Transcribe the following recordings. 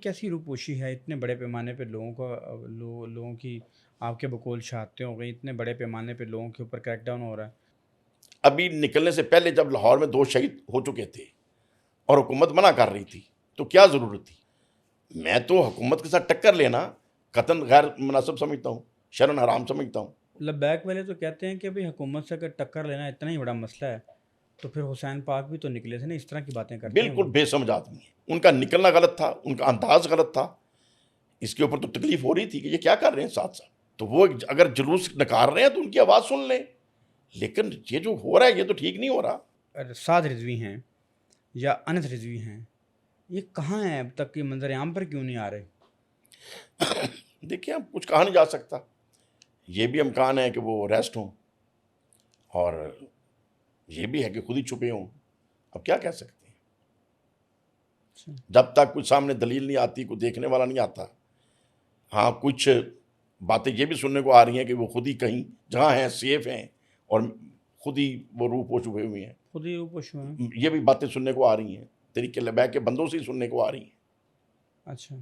कैसी रूपोशी है इतने बड़े पैमाने पे लोगों का लोगों की आपके बकौल शहादतें हो गई, इतने बड़े पैमाने पे लोगों के ऊपर क्रैकडाउन हो रहा है। अभी निकलने से पहले जब लाहौर में 2 शहीद हो चुके थे और हुकूमत मना कर रही थी, तो क्या ज़रूरत थी? मैं तो हुकूमत के साथ टक्कर लेना कतन गैर मुनासिब समझता हूँ, शरन हराम समझता हूँ। लब्बैक वाले तो कहते हैं कि भाई हुकूमत से अगर टक्कर लेना इतना ही बड़ा मसला है तो फिर हुसैन पाक भी तो निकले थे ना, इस तरह की बातें करते हैं बिल्कुल वो। बेसमझ आदमी है। उनका निकलना गलत था, उनका अंदाज गलत था। इसके ऊपर तो तकलीफ हो रही थी कि ये क्या कर रहे हैं साथ साथ। तो वो अगर जुलूस नकार रहे हैं तो उनकी आवाज़ सुन लें, लेकिन ये जो हो रहा है ये तो ठीक नहीं हो रहा। साद रिजवी हैं या अनस रिजवी हैं, ये कहाँ हैं? अब तक ये मंजर आम पर क्यों नहीं आ रहे? देखिए, अब कुछ कहा नहीं जा सकता। ये भी इम्कान है कि वो अरेस्ट हों और ये भी है कि खुद ही छुपे हों। अब क्या कह सकते हैं? अच्छा। जब तक कुछ सामने दलील नहीं आती, कोई देखने वाला नहीं आता। हाँ, कुछ बातें ये भी सुनने को आ रही हैं कि वो खुद ही कहीं जहाँ हैं सेफ हैं और खुद ही वो रूह पोश हुए हुए हैं। खुद ही रूपोश हुए हैं। ये भी बातें सुनने को आ रही हैं, तरीके लबैक के बंदों से ही सुनने को आ रही हैं अच्छा,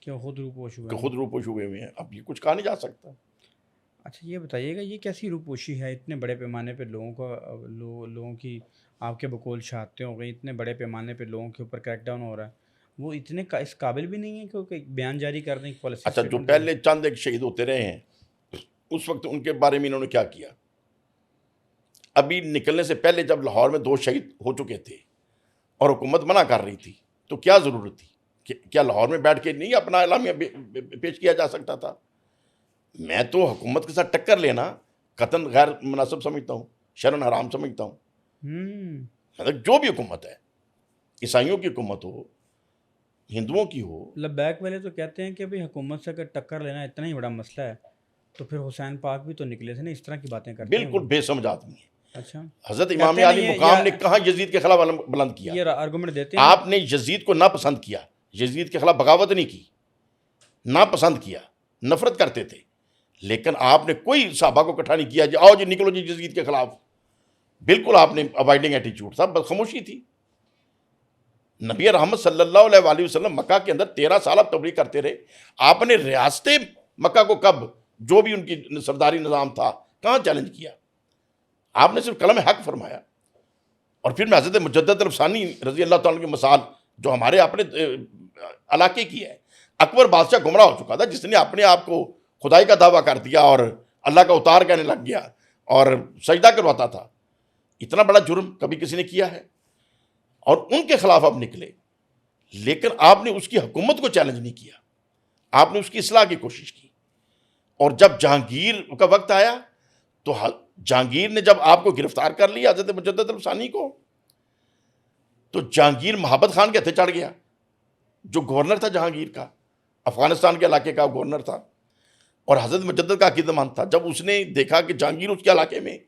क्यों खुद रूपोश हुए कि हैं? खुद रूह पोश हुए हुए हैं। अब ये कुछ कहा नहीं जा सकता। अच्छा, ये बताइएगा, ये कैसी रूपोशी है इतने बड़े पैमाने पे लोगों का लोगों की आपके बकौल शहादतें हो गई, इतने बड़े पैमाने पे लोगों के ऊपर क्रैकडाउन हो रहा है। वो इतने इस काबिल भी नहीं है कि वो कोई बयान जारी कर दें, पॉलिसी अच्छा, जो स्टेटमेंट दे दें। पहले चंद एक शहीद होते रहे हैं, उस वक्त उनके बारे में इन्होंने क्या किया? अभी निकलने से पहले जब लाहौर में 2 शहीद हो चुके थे और हुकूमत मना कर रही थी, तो क्या ज़रूरत थी? क्या लाहौर में बैठ के नहीं अपना एलामिया पेश किया जा सकता था? मैं तो हुकूमत के साथ टक्कर लेना कतन गैर मुनासिब समझता हूँ, शरन हराम समझता हूँ। हम्म। मतलब जो भी हुकूमत है, ईसाइयों की हुकूमत हो, हिंदुओं की हो। लब्बैक वाले तो कहते हैं कि भाई हुकूमत से अगर टक्कर लेना इतना ही बड़ा मसला है तो फिर हुसैन पाक भी तो निकले थे ना, इस तरह की बातें करते हैं बिल्कुल वो। बेसमझ आदमी है। अच्छा। हज़रत इमाम कहते हैं ना अली ये मुकाम ने कहाँ यजीद के खिलाफ अलम बुलंद किया? ये आर्गूमेंट देते हैं। आपने यजीद को ना पसंद किया, यजीद के खिलाफ बगावत नहीं की, ना पसंद किया, नफरत करते थे, लेकिन आपने कोई सहाबा को इकट्ठा नहीं किया जी आओ जी निकलो जी यजीद के खिलाफ। बिल्कुल आपने अवॉइडिंग एटीट्यूड था, बस खामोशी थी। नबी रहमत सल्लल्लाहु अलैहि वसल्लम मक्का के अंदर 13 साल आप तबलीग करते रहे। आपने रियासत मक्का को कब, जो भी उनकी सरदारी निज़ाम था, कहाँ चैलेंज किया? आपने सिर्फ कलम हक फरमाया। और फिर मैं हज़रत मुजद्दद अल-फ़सानी रज़ी अल्लाह तआला की मिसाल जो हमारे अपने इलाके की है। अकबर बादशाह गुमराह हो चुका था, जिसने अपने आप को खुदाई का दावा कर दिया और अल्लाह का उतार कहने लग गया और सजदा करवाता था। इतना बड़ा जुर्म कभी किसी ने किया है? और उनके खिलाफ आप निकले, लेकिन आपने उसकी हुकूमत को चैलेंज नहीं किया, आपने उसकी इस्लाह की कोशिश की। और जब जहांगीर का वक्त आया तो जहांगीर ने जब आपको गिरफ्तार कर लिया हज़रत मुजद्दद अल-फ़सानी को, तो जहांगीर महाबत खान के हथे चढ़ गया, जो गवर्नर था जहांगीर का, अफगानिस्तान के इलाके का गवर्नर था और हज़रत मुजद्दद का अकीदतमंद था। जब उसने देखा कि जहांगीर उसके इलाके में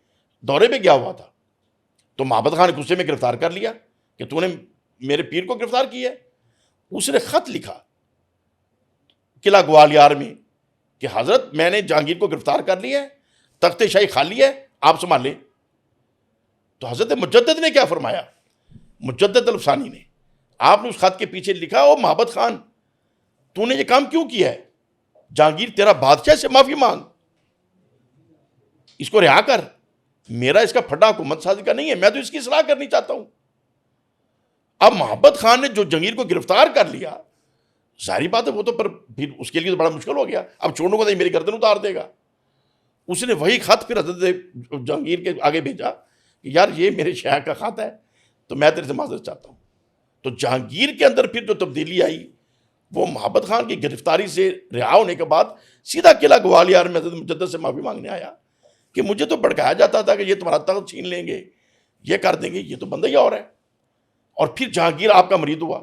दौरे पे गया हुआ था, तो महाबत खान ने गुस्से में गिरफ्तार कर लिया कि तूने मेरे पीर को गिरफ्तार किया है। उसने खत लिखा किला ग्वालियर में कि हजरत मैंने जहांगीर को गिरफ्तार कर लिया है, तख्ते शाही खाली है, आप संभालें। तो हजरत मुजद्दद ने क्या फरमाया? मुजद्दद अल-फ़सानी ने, आपने उस खत के पीछे लिखा, ओ महाबत खान, तूने ये काम क्यों किया है? जहांगीर तेरा बादशाह से माफी मांग, इसको रिहा कर। मेरा इसका फटा हुकूमत साजी का नहीं है, मैं तो इसकी इस्लाह करनी चाहता हूं। अब महाबत खान ने जो जहांगीर को गिरफ्तार कर लिया, सारी बात है वो तो, पर फिर उसके लिए तो बड़ा मुश्किल हो गया। अब छोड़ूंगा तो मेरी गर्दन उतार देगा। उसने वही खत फिर हजरत जहांगीर के आगे भेजा कि यार ये मेरे शहर का खत है, तो मैं तेरे से माजरत चाहता हूँ। तो जहांगीर के अंदर फिर जो तब्दीली आई, वो महाबत खान की गिरफ्तारी से रिहा होने के बाद सीधा किला ग्वालियर में हजरत मुजद्दद से माफ़ी मांगने आया कि मुझे तो भड़काया जाता था कि ये तुम्हारा तख्त छीन लेंगे, ये कर देंगे, ये तो बंदा ही और है। और फिर जहांगीर आपका मरीद हुआ।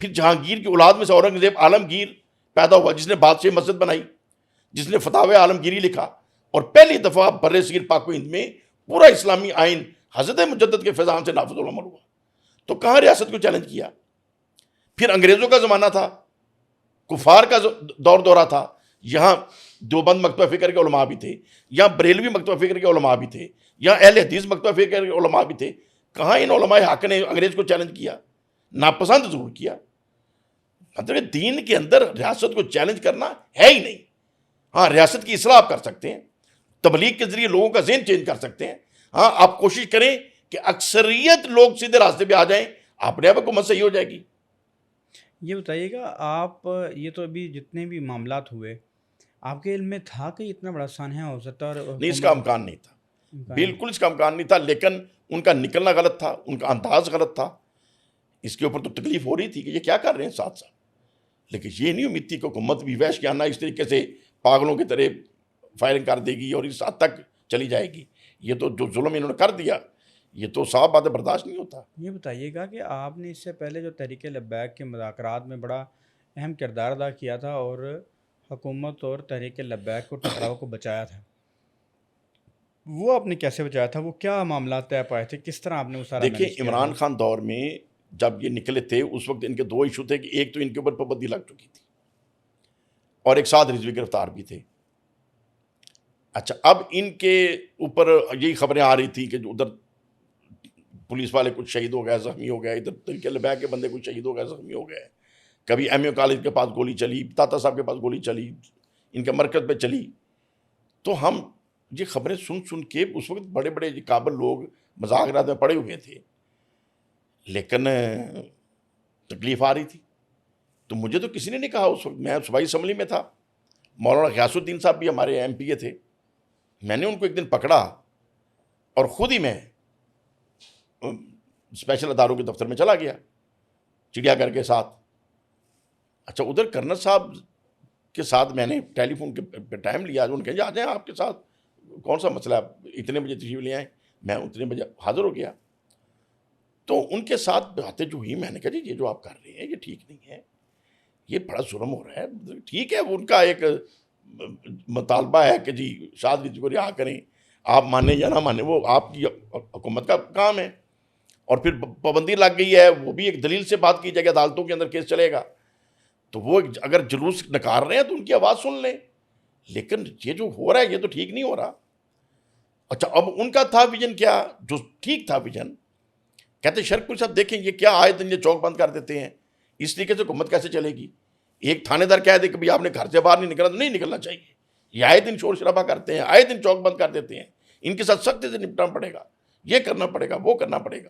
फिर जहांगीर की औलाद में से औरंगजेब आलमगीर पैदा हुआ, जिसने बादशाह मस्जिद बनाई, जिसने फतावे आलमगीरी लिखा और पहली दफ़ा बर्रे सगीर पाक हिंद में पूरा इस्लामी आइन हज़रत मुजद्दद के फैज़ान से नाफिज़ उल अमल हुआ। तो कहाँ रियासत को चैलेंज किया? फिर अंग्रेज़ों का ज़माना था, कुफार का दौरा था। यहाँ देवबंद मकतबा फ़िक्र के उलमा भी थे, यहाँ बरेलवी मकतबा फ़िक्र के उलमा भी थे, यहाँ अहले हदीस मकतबा फ़िक्र के उलमा भी थे। कहाँ इन उलमाए हक़ ने अंग्रेज़ को चैलेंज किया? नापसंद ज़रूर किया। مطلب دین کے اندر ریاست کو چیلنج کرنا ہے ہی نہیں. ہاں ریاست کی اصلاح آپ کر سکتے ہیں, تبلیغ کے ذریعے لوگوں کا ذہن چینج کر سکتے ہیں. ہاں آپ کوشش کریں کہ اکثریت لوگ سیدھے راستے پہ آ جائیں, اپنے آپ حکومت صحیح ہو جائے گی. یہ بتائیے گا آپ, یہ تو ابھی جتنے بھی معاملات ہوئے آپ کے علم میں تھا کہ اتنا بڑا سانحہ ہو سکتا ہے, اور نہیں, اس کا حکومت امکان نہیں تھا, امکان نہیں؟ بالکل اس کا امکان نہیں تھا. لیکن ان کا نکلنا غلط تھا, ان کا انداز غلط تھا. اس کے اوپر تو تکلیف ہو رہی تھی کہ یہ کیا کر رہے ہیں ساتھ ساتھ, لیکن یہ نہیں امید تھی کہ حکومت بھی وحش کے آنا اس طریقے سے پاگلوں کی طرح فائرنگ کر دے گی اور اس حد تک چلی جائے گی. یہ تو جو ظلم انہوں نے کر دیا, یہ تو صاف بات ہے, برداشت نہیں ہوتا. یہ بتائیے گا کہ آپ نے اس سے پہلے جو تحریک لبیک کے مذاکرات میں بڑا اہم کردار ادا کیا تھا اور حکومت اور تحریک لبیک کو ٹکراؤ کو بچایا تھا, وہ آپ نے کیسے بچایا تھا؟ وہ کیا معاملات طے پائے تھے, کس طرح آپ نے وہ سارا دیکھیں مینیج کیا عمران تھا؟ خان دور میں جب یہ نکلے تھے اس وقت ان کے دو ایشو تھے کہ ایک تو ان کے اوپر پابندی لگ چکی تھی اور ایک ساتھ رضوی گرفتار بھی تھے. اچھا, اب ان کے اوپر یہی خبریں آ رہی تھیں کہ جو ادھر پولیس والے کچھ شہید ہو گئے, زخمی ہو گئے, ادھر تحریک لبیک کے بندے کچھ شہید ہو گئے, زخمی ہو گئے. کبھی ایم اے کالج کے پاس گولی چلی, تاتا صاحب کے پاس گولی چلی, ان کے مرکز پہ چلی. تو ہم یہ خبریں سن سن کے اس وقت بڑے بڑے قابل لوگ مذاکرات میں پڑے ہوئے تھے, لیکن تکلیف آ رہی تھی. تو مجھے تو کسی نے نہیں کہا اس وقت, میں صوبائی اسمبلی میں تھا, مولانا غیاث الدین صاحب بھی ہمارے ایم پی اے تھے. میں نے ان کو ایک دن پکڑا اور خود ہی میں اسپیشل اداروں کے دفتر میں چلا گیا چڑیا گھر کے ساتھ. اچھا, ادھر کرنل صاحب کے ساتھ میں نے ٹیلی فون پہ ٹائم لیا, انہوں نے کہا آ جائیں آپ کے ساتھ, کون سا مسئلہ ہے, اتنے بجے تشریف لے آئیں. میں اتنے بجے حاضر ہو گیا. تو ان کے ساتھ باتیں جو ہوئی, میں نے کہا جی یہ جو آپ کر رہے ہیں یہ ٹھیک نہیں ہے, یہ بڑا ظلم ہو رہا ہے. ٹھیک ہے, ان کا ایک مطالبہ ہے کہ جی شاد رضوی کو رہا کریں, آپ مانیں یا نہ مانیں وہ آپ کی حکومت کا کام ہے. اور پھر پابندی لگ گئی ہے, وہ بھی ایک دلیل سے بات کی جائے گی, عدالتوں کے اندر کیس چلے گا. تو وہ اگر جلوس نکال رہے ہیں تو ان کی آواز سن لیں, لیکن یہ جو ہو رہا ہے یہ تو ٹھیک نہیں ہو رہا. اچھا, اب ان کا تھا ویژن کیا, جو ٹھیک تھا ویژن, کہتے شرک پور صاحب دیکھیں یہ کیا آئے دن یہ چوک بند کر دیتے ہیں, اس طریقے سے حکومت کیسے چلے گی. ایک تھانے دار کہہ دے کہ بھائی آپ نے گھر سے باہر نہیں نکلنا, تو نہیں نکلنا چاہیے. یہ آئے دن شور شرابہ کرتے ہیں, آئے دن چوک بند کر دیتے ہیں, ان کے ساتھ سختی سے نپٹنا پڑے گا, یہ کرنا پڑے گا, وہ کرنا پڑے گا.